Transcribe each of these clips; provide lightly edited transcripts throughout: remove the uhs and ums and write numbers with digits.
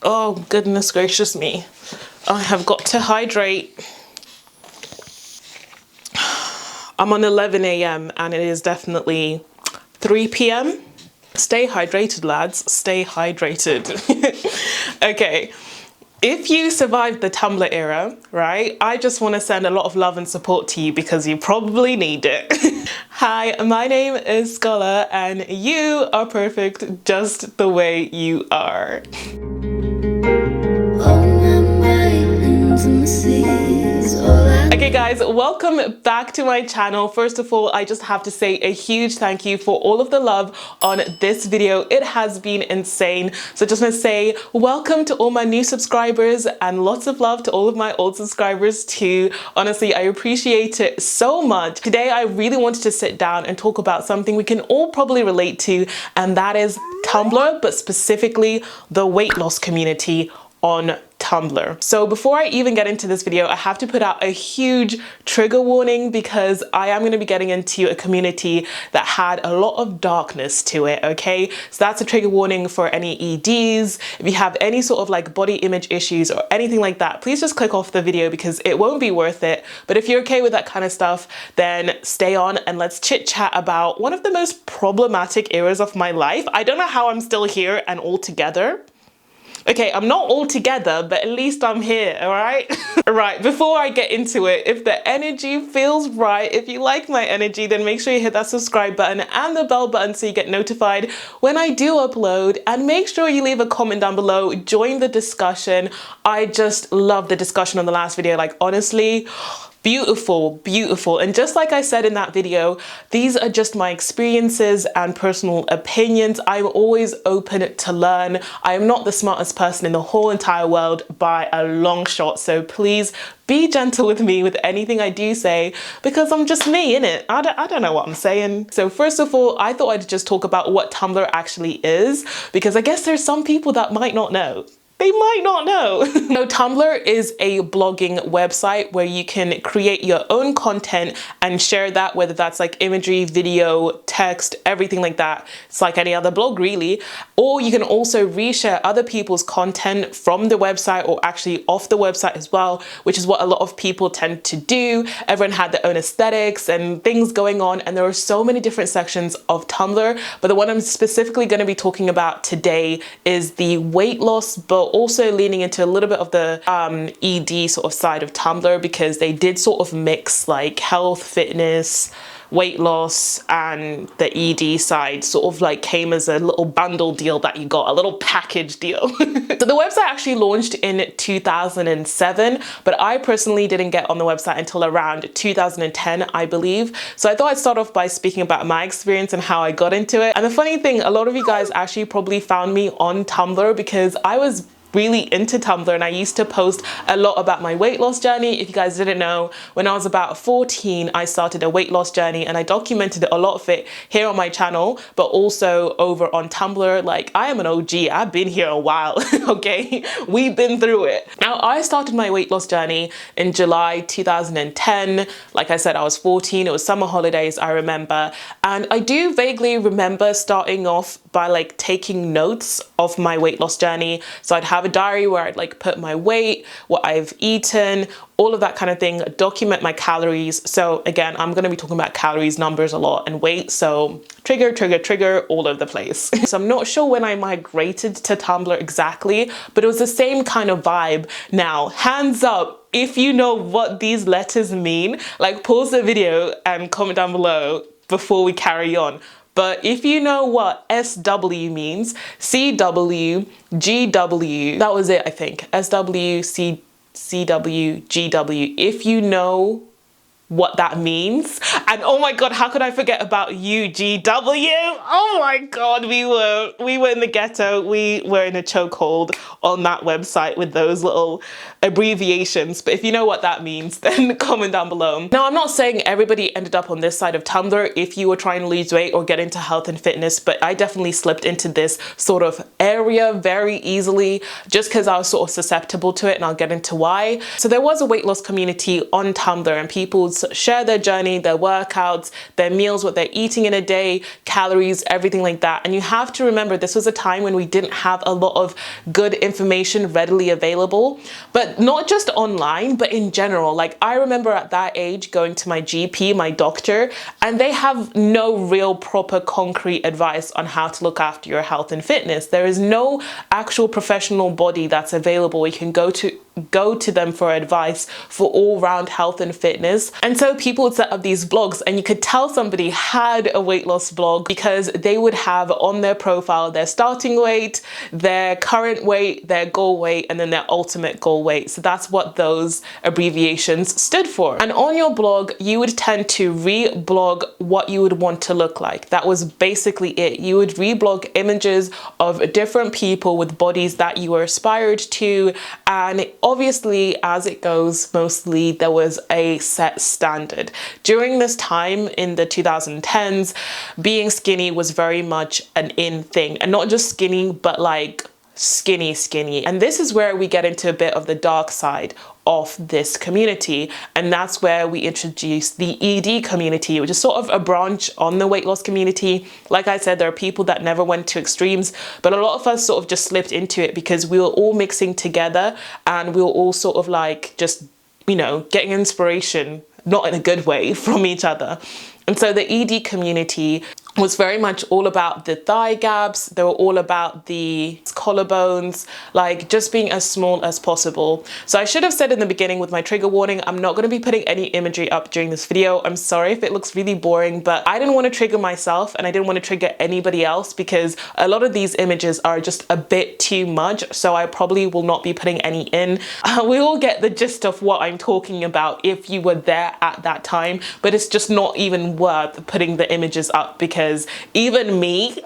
Oh, goodness gracious me. I have got to hydrate. I'm on 11 a.m. and it is definitely 3 p.m. Stay hydrated, lads. Stay hydrated. Okay. If you survived the Tumblr era, right, I just want to send a lot of love and support to you because you probably need it. Hi, my name is Scola and you are perfect just the way you are. Okay guys, welcome back to my channel. First of all, I just have to say a huge thank you for all of the love on this video. It has been insane. So just want to say welcome to all my new subscribers and lots of love to all of my old subscribers too. Honestly, I appreciate it so much. Today, I really wanted to sit down and talk about something we can all probably relate to, and that is Tumblr, but specifically the weight loss community on Tumblr. So before I even get into this video, I have to put out a huge trigger warning because I am going to be getting into a community that had a lot of darkness to it, okay? So that's a trigger warning for any EDs. If you have any sort of like body image issues or anything like that, please just click off the video because it won't be worth it. But if you're okay with that kind of stuff, then stay on and let's chit chat about one of the most problematic eras of my life. I don't know how I'm still here and all together. Okay, I'm not all together, but at least I'm here, all right? Right, before I get into it, if the energy feels right, if you like my energy, then make sure you hit that subscribe button and the bell button so you get notified when I do upload. And make sure you leave a comment down below, join the discussion. I just love the discussion on the last video, like honestly, beautiful, beautiful. And just like I said in that video, these are just my experiences and personal opinions. I'm always open to learn. I am not the smartest person in the whole entire world by a long shot. So please be gentle with me with anything I do say because I'm just me, innit? I don't know what I'm saying. So first of all, I thought I'd just talk about what Tumblr actually is because I guess there's some people that might not know. They might not know. So Tumblr is a blogging website where you can create your own content and share that, whether that's like imagery, video, text, everything like that. It's like any other blog really. Or you can also reshare other people's content from the website or actually off the website as well, which is what a lot of people tend to do. Everyone had their own aesthetics and things going on, and there are so many different sections of Tumblr. But the one I'm specifically going to be talking about today is the weight loss, but also leaning into a little bit of the ED sort of side of Tumblr because they did sort of mix like health, fitness, weight loss, and the ED side sort of like came as a little bundle deal that you got, a little package deal. So the website actually launched in 2007, but I personally didn't get on the website until around 2010, I believe. So I thought I'd start off by speaking about my experience and how I got into it. And the funny thing, a lot of you guys actually probably found me on Tumblr because I was really into Tumblr and I used to post a lot about my weight loss journey. If you guys didn't know, when I was about 14, I started a weight loss journey and I documented a lot of it here on my channel, but also over on Tumblr. Like I am an OG, I've been here a while, okay? We've been through it. Now I started my weight loss journey in July 2010. Like I said, I was 14, it was summer holidays, I remember. And I do vaguely remember starting off by like taking notes of my weight loss journey. So I'd have a diary where I'd like put my weight, what I've eaten, all of that kind of thing, document my calories. So again, I'm going to be talking about calories, numbers a lot, and weight. So trigger, trigger, trigger all over the place. So I'm not sure when I migrated to Tumblr exactly, but it was the same kind of vibe. Now, hands up, if you know what these letters mean, like pause the video and comment down below before we carry on. But if you know what SW means, CW, GW, that was it, I think. SW, CW, GW. If you know what that means, and oh my god, how could I forget about UGW? Oh my god, we were in the ghetto, we were in a chokehold on that website with those little abbreviations. But if you know what that means, then comment down below. Now, I'm not saying everybody ended up on this side of Tumblr if you were trying to lose weight or get into health and fitness, but I definitely slipped into this sort of area very easily just because I was sort of susceptible to it, and I'll get into why. So there was a weight loss community on Tumblr and people share their journey, their workouts, their meals, what they're eating in a day, calories, everything like that. And you have to remember, this was a time when we didn't have a lot of good information readily available, but not just online, but in general. Like, I remember at that age going to my GP, my doctor, and they have no real proper concrete advice on how to look after your health and fitness. There is no actual professional body that's available. You can go to them for advice for all-round health and fitness. And so people would set up these blogs, and you could tell somebody had a weight loss blog because they would have on their profile their starting weight, their current weight, their goal weight, and then their ultimate goal weight. So that's what those abbreviations stood for. And on your blog, you would tend to re-blog what you would want to look like. That was basically it. You would re-blog images of different people with bodies that you were aspired to, and obviously, as it goes, mostly there was a set standard. During this time in the 2010s, being skinny was very much an in thing, and not just skinny, but like skinny. And this is where we get into a bit of the dark side of this community, and that's where we introduce the ED community, which is sort of a branch on the weight loss community. Like I said, there are people that never went to extremes, but a lot of us sort of just slipped into it because we were all mixing together, and we were all sort of like just, you know, getting inspiration, not in a good way, from each other. And so the ED community was very much all about the thigh gaps. They were all about the collarbones, like just being as small as possible. So I should have said in the beginning with my trigger warning, I'm not going to be putting any imagery up during this video. I'm sorry if it looks really boring, but I didn't want to trigger myself, and I didn't want to trigger anybody else because a lot of these images are just a bit too much. So I probably will not be putting any in. We all get the gist of what I'm talking about if you were there at that time, but it's just not even worth putting the images up because even me,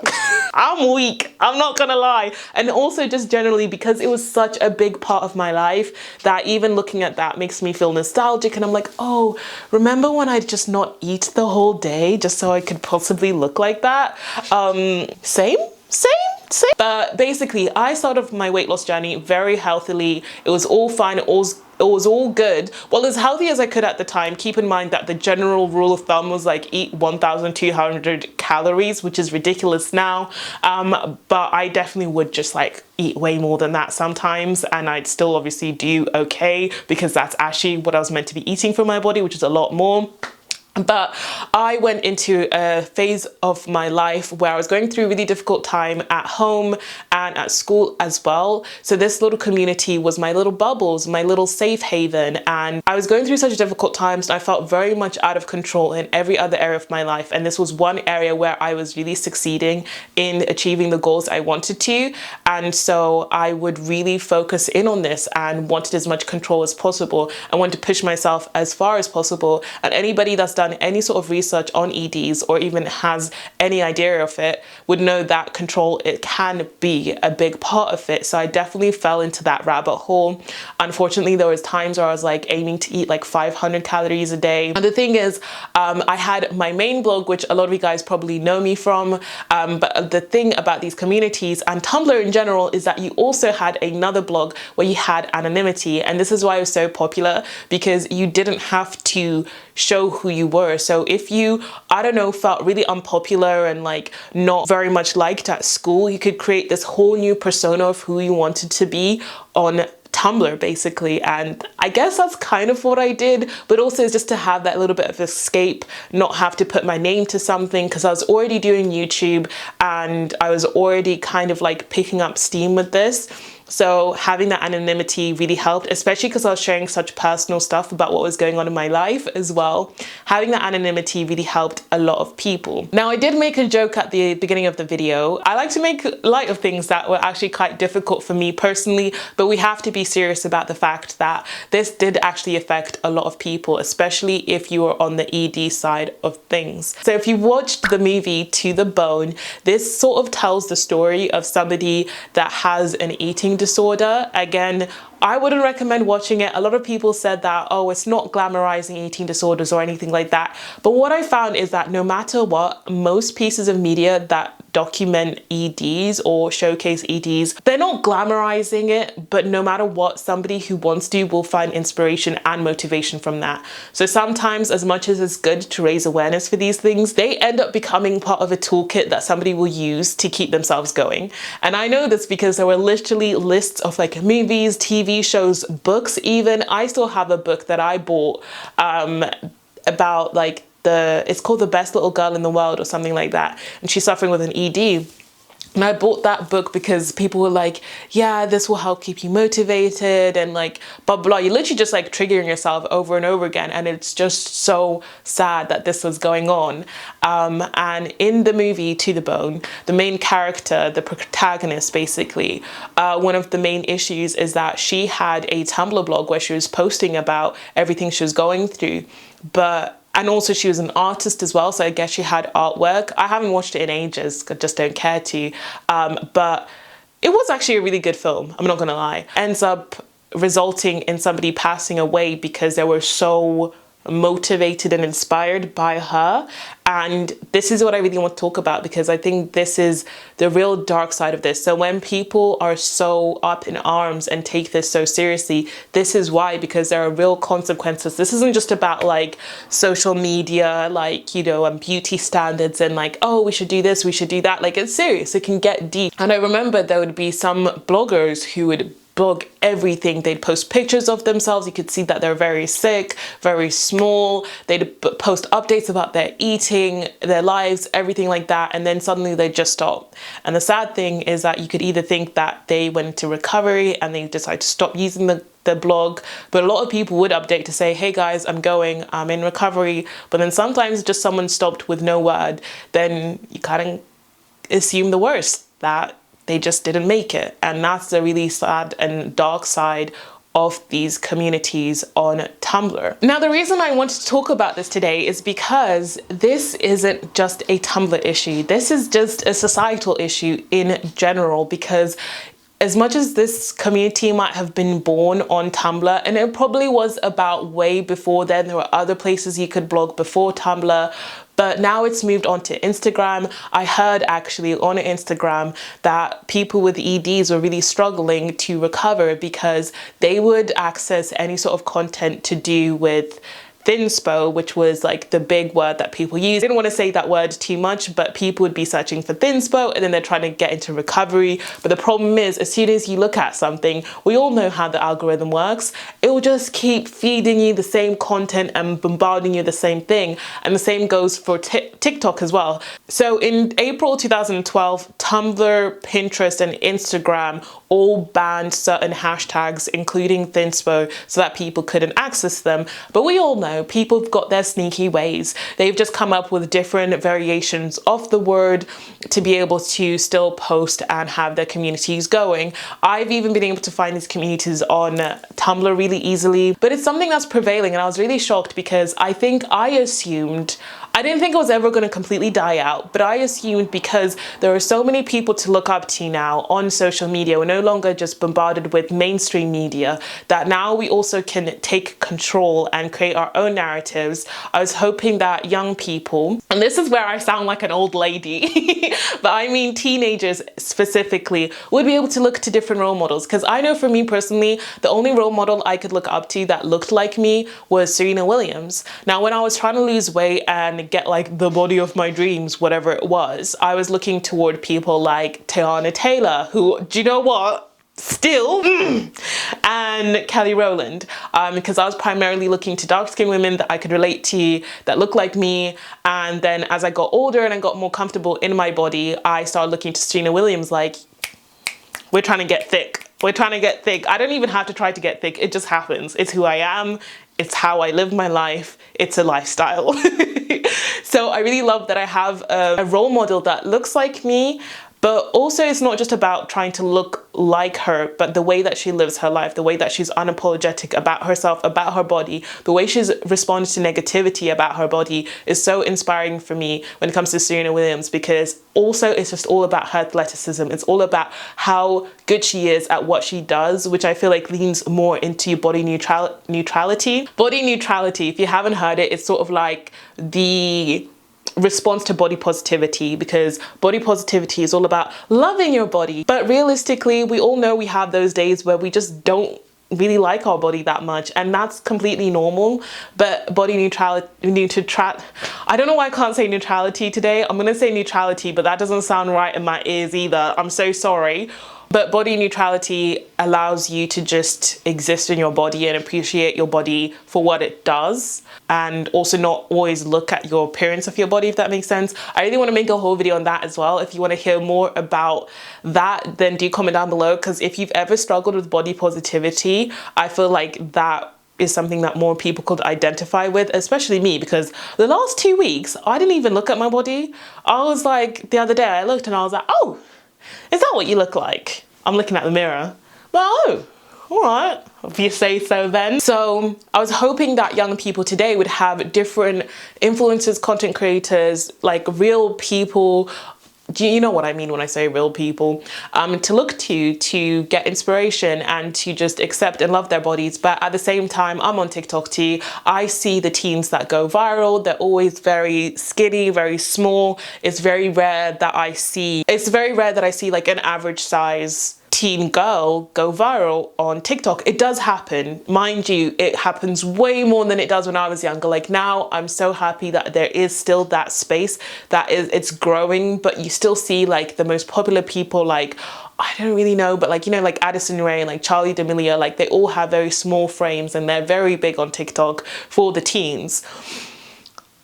I'm weak, I'm not gonna lie. And also just generally because it was such a big part of my life that even looking at that makes me feel nostalgic, and I'm like, oh, remember when I'd just not eat the whole day just so I could possibly look like that? Same. But basically, I started my weight loss journey very healthily. It was all fine. It was all good. Well, as healthy as I could at the time. Keep in mind that the general rule of thumb was like eat 1,200 calories, which is ridiculous now. But I definitely would just like eat way more than that sometimes, and I'd still obviously do okay because that's actually what I was meant to be eating for my body, which is a lot more. But I went into a phase of my life where I was going through a really difficult time at home and at school as well. So this little community was my little bubbles, my little safe haven. And I was going through such difficult times, and I felt very much out of control in every other area of my life. And this was one area where I was really succeeding in achieving the goals I wanted to. And so I would really focus in on this and wanted as much control as possible. I wanted to push myself as far as possible. And anybody that's done any sort of research on EDs or even has any idea of it would know that control, it can be a big part of it. So I definitely fell into that rabbit hole. Unfortunately, there was times where I was like aiming to eat like 500 calories a day. And the thing is, I had my main blog, which a lot of you guys probably know me from. But the thing about these communities and Tumblr in general is that you also had another blog where you had anonymity. And this is why it was so popular, because you didn't have to show who you were. So if you, I don't know, felt really unpopular and like not very much liked at school, you could create this whole new persona of who you wanted to be on Tumblr basically. And I guess that's kind of what I did, but also just to have that little bit of escape, not have to put my name to something, because I was already doing YouTube and I was already kind of like picking up steam with this. So having that anonymity really helped, especially because I was sharing such personal stuff about what was going on in my life as well. Having that anonymity really helped a lot of people. Now, I did make a joke at the beginning of the video. I like to make light of things that were actually quite difficult for me personally, but we have to be serious about the fact that this did actually affect a lot of people, especially if you were on the ED side of things. So if you watched the movie To the Bone, this sort of tells the story of somebody that has an eating disorder. Again, I wouldn't recommend watching it. A lot of people said that, oh, it's not glamorizing eating disorders or anything like that. But what I found is that no matter what, most pieces of media that document EDs or showcase EDs, they're not glamorizing it, but no matter what, somebody who wants to will find inspiration and motivation from that. So sometimes, as much as it's good to raise awareness for these things, they end up becoming part of a toolkit that somebody will use to keep themselves going. And I know this because there were literally lists of like movies, TV shows, books even. I still have a book that I bought about like it's called The Best Little Girl in the World or something like that, and she's suffering with an ED. And I bought that book because people were like, yeah, this will help keep you motivated and like blah blah. You're literally just like triggering yourself over and over again, and it's just so sad that this was going on. And in the movie To the Bone, the main character, the protagonist basically, one of the main issues is that she had a Tumblr blog where she was posting about everything she was going through, and also she was an artist as well, so I guess she had artwork. I haven't watched it in ages, I just don't care to. But it was actually a really good film, I'm not gonna lie. Ends up resulting in somebody passing away because they were so motivated and inspired by her. And this is what I really want to talk about, because I think this is the real dark side of this. So when people are so up in arms and take this so seriously, this is why, because there are real consequences. This isn't just about like social media, like, you know, and beauty standards and like, oh, we should do this, we should do that. Like, it's serious, it can get deep. And I remember there would be some bloggers who would blog everything. They'd post pictures of themselves. You could see that they're very sick, very small. They'd post updates about their eating, their lives, everything like that. And then suddenly they just stop. And the sad thing is that you could either think that they went into recovery and they decide to stop using the blog, but a lot of people would update to say, hey guys, I'm in recovery. But then sometimes just someone stopped with no word. Then you kind of assume the worst, that they just didn't make it. And that's the really sad and dark side of these communities on Tumblr. Now, the reason I wanted to talk about this today is because this isn't just a Tumblr issue. This is just a societal issue in general, because as much as this community might have been born on Tumblr, and it probably was about way before then, there were other places you could blog before Tumblr, but now it's moved on to Instagram. I heard actually on Instagram that people with EDs were really struggling to recover because they would access any sort of content to do with thinspo, which was like the big word that people use. I didn't want to say that word too much, but people would be searching for thinspo and then they're trying to get into recovery. But the problem is, as soon as you look at something, we all know how the algorithm works. It will just keep feeding you the same content and bombarding you the same thing. And the same goes for TikTok as well. So in April 2012, Tumblr, Pinterest, and Instagram all banned certain hashtags, including thinspo, so that people couldn't access them. But we all know people have got their sneaky ways. They've just come up with different variations of the word to be able to still post and have their communities going. I've even been able to find these communities on Tumblr really easily, but it's something that's prevailing, and I was really shocked because I didn't think it was ever going to completely die out, but I assumed because there are so many people to look up to now on social media, we're no longer just bombarded with mainstream media, that now we also can take control and create our own narratives. I was hoping that young people, and this is where I sound like an old lady, but I mean teenagers specifically, would be able to look to different role models. Because I know for me personally, the only role model I could look up to that looked like me was Serena Williams. Now, when I was trying to lose weight and get like the body of my dreams, whatever it was, I was looking toward people like Tiana Taylor, who, do you know what? Still, and Kelly Rowland, because I was primarily looking to dark-skinned women that I could relate to, that look like me. And then as I got older and I got more comfortable in my body, I started looking to Serena Williams like, we're trying to get thick. We're trying to get thick. I don't even have to try to get thick. It just happens. It's who I am. It's how I live my life. It's a lifestyle. So I really love that I have a role model that looks like me, But also it's not just about trying to look like her, but the way that she lives her life, the way that she's unapologetic about herself, about her body, the way she's responded to negativity about her body is so inspiring for me when it comes to Serena Williams, because also it's just all about her athleticism. It's all about how good she is at what she does, which I feel like leans more into body neutrality. Body neutrality, if you haven't heard it, it's sort of like the response to body positivity, because body positivity is all about loving your body. But realistically, we all know we have those days where we just don't really like our body that much, and that's completely normal. But body neutrality, I don't know why I can't say neutrality today. I'm gonna say neutrality, but that doesn't sound right in my ears either. I'm so sorry. But body neutrality allows you to just exist in your body and appreciate your body for what it does, and also not always look at your appearance of your body, if that makes sense. I really want to make a whole video on that as well. If you want to hear more about that, then do comment down below, because if you've ever struggled with body positivity, I feel like that is something that more people could identify with, especially me, because the last 2 weeks, I didn't even look at my body. I was like, the other day I looked and I was like, oh, is that what you look like? I'm looking at the mirror. Well, oh, all right, if you say so then. So I was hoping that young people today would have different influencers, content creators, like real people, you know what I mean when I say real people, to look to get inspiration and to just accept and love their bodies. But at the same time, I'm on TikTok too. I see the teens that go viral. They're always very skinny, very small. It's very rare that I see like an average size teen girl go viral on TikTok. It does happen, mind you. It happens way more than it does when I was younger. Like now, I'm so happy that there is still that space it's growing, but you still see like the most popular people, like I don't really know, but like, you know, like Addison Rae and like Charli D'Amelio, like they all have very small frames and they're very big on TikTok for the teens.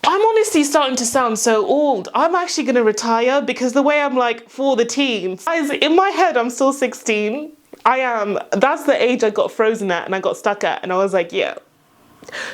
I'm honestly starting to sound so old. I'm actually gonna retire because the way I'm like for the teens. Guys, in my head, I'm still 16. I am. That's the age I got frozen at and I got stuck at. And I was like, yeah,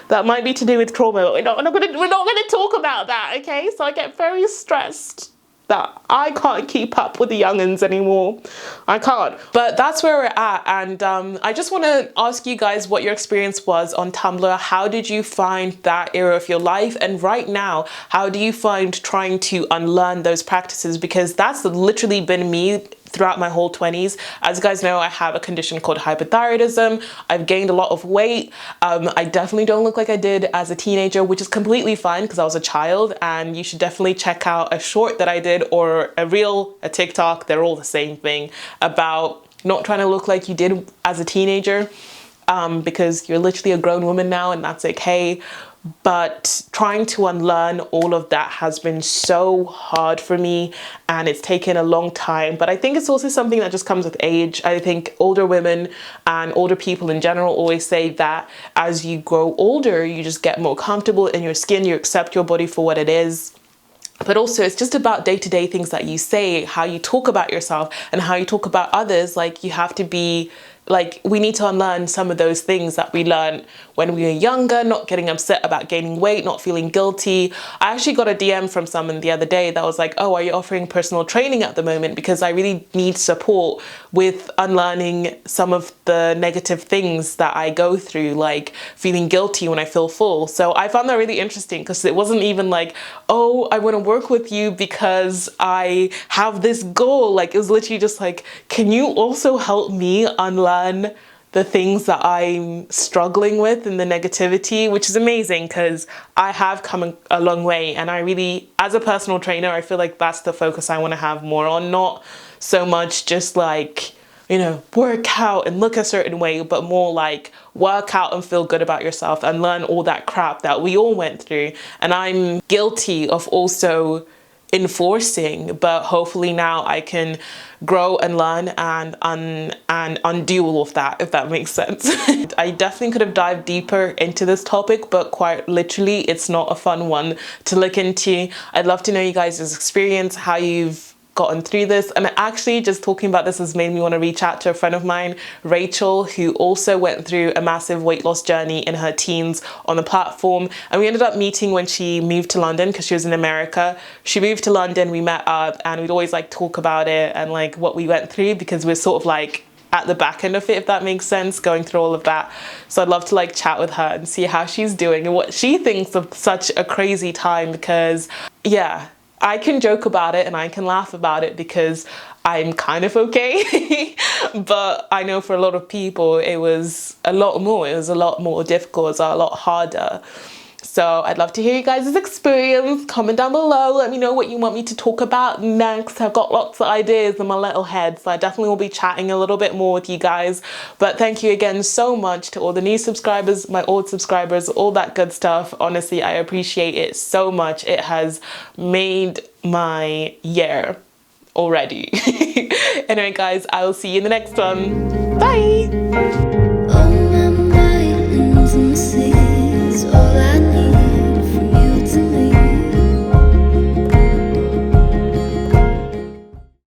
that might be to do with trauma. We're not gonna talk about that, okay? So I get very stressed that I can't keep up with the youngins anymore. I can't. But that's where we're at, and I just want to ask you guys what your experience was on Tumblr. How did you find that era of your life? And right now, how do you find trying to unlearn those practices? Because that's literally been me throughout my whole 20s. As you guys know, I have a condition called hypothyroidism. I've gained a lot of weight. I definitely don't look like I did as a teenager, which is completely fine because I was a child, and you should definitely check out a short that I did or a reel, a TikTok, they're all the same thing, about not trying to look like you did as a teenager, because you're literally a grown woman now and that's okay. But trying to unlearn all of that has been so hard for me, and it's taken a long time. But I think it's also something that just comes with age. I think older women and older people in general always say that as you grow older, you just get more comfortable in your skin, you accept your body for what it is. But also it's just about day-to-day things that you say, how you talk about yourself and how you talk about others. Like you have to be like, we need to unlearn some of those things that we learned when we were younger, not getting upset about gaining weight, not feeling guilty. I actually got a DM from someone the other day that was like, oh, are you offering personal training at the moment? Because I really need support with unlearning some of the negative things that I go through, like feeling guilty when I feel full. So I found that really interesting because it wasn't even like, oh, I want to work with you because I have this goal. Like it was literally just like, can you also help me unlearn the things that I'm struggling with and the negativity, which is amazing because I have come a long way. And I really, as a personal trainer, I feel like that's the focus I want to have more on, not so much just like, you know, work out and look a certain way, but more like work out and feel good about yourself and learn all that crap that we all went through. And I'm guilty of also enforcing, but hopefully now I can grow and learn and undo all of that, if that makes sense. I definitely could have dived deeper into this topic, but quite literally it's not a fun one to look into. I'd love to know you guys' experience, how you've gotten through this. And actually just talking about this has made me want to reach out to a friend of mine, Rachel, who also went through a massive weight loss journey in her teens on the platform. And we ended up meeting when she moved to London because she was in America. She moved to London, we met up, and we'd always like talk about it and like what we went through, because we're sort of like at the back end of it, if that makes sense, going through all of that. So I'd love to like chat with her and see how she's doing and what she thinks of such a crazy time, because yeah, I can joke about it and I can laugh about it because I'm kind of okay. But I know for a lot of people it was a lot more. It was a lot more difficult, it was a lot harder. So I'd love to hear you guys' experience. Comment down below, let me know what you want me to talk about next. I've got lots of ideas in my little head, so I definitely will be chatting a little bit more with you guys. But thank you again so much to all the new subscribers, my old subscribers, all that good stuff. Honestly, I appreciate it so much. It has made my year already. Anyway guys, I will see you in the next one. Bye!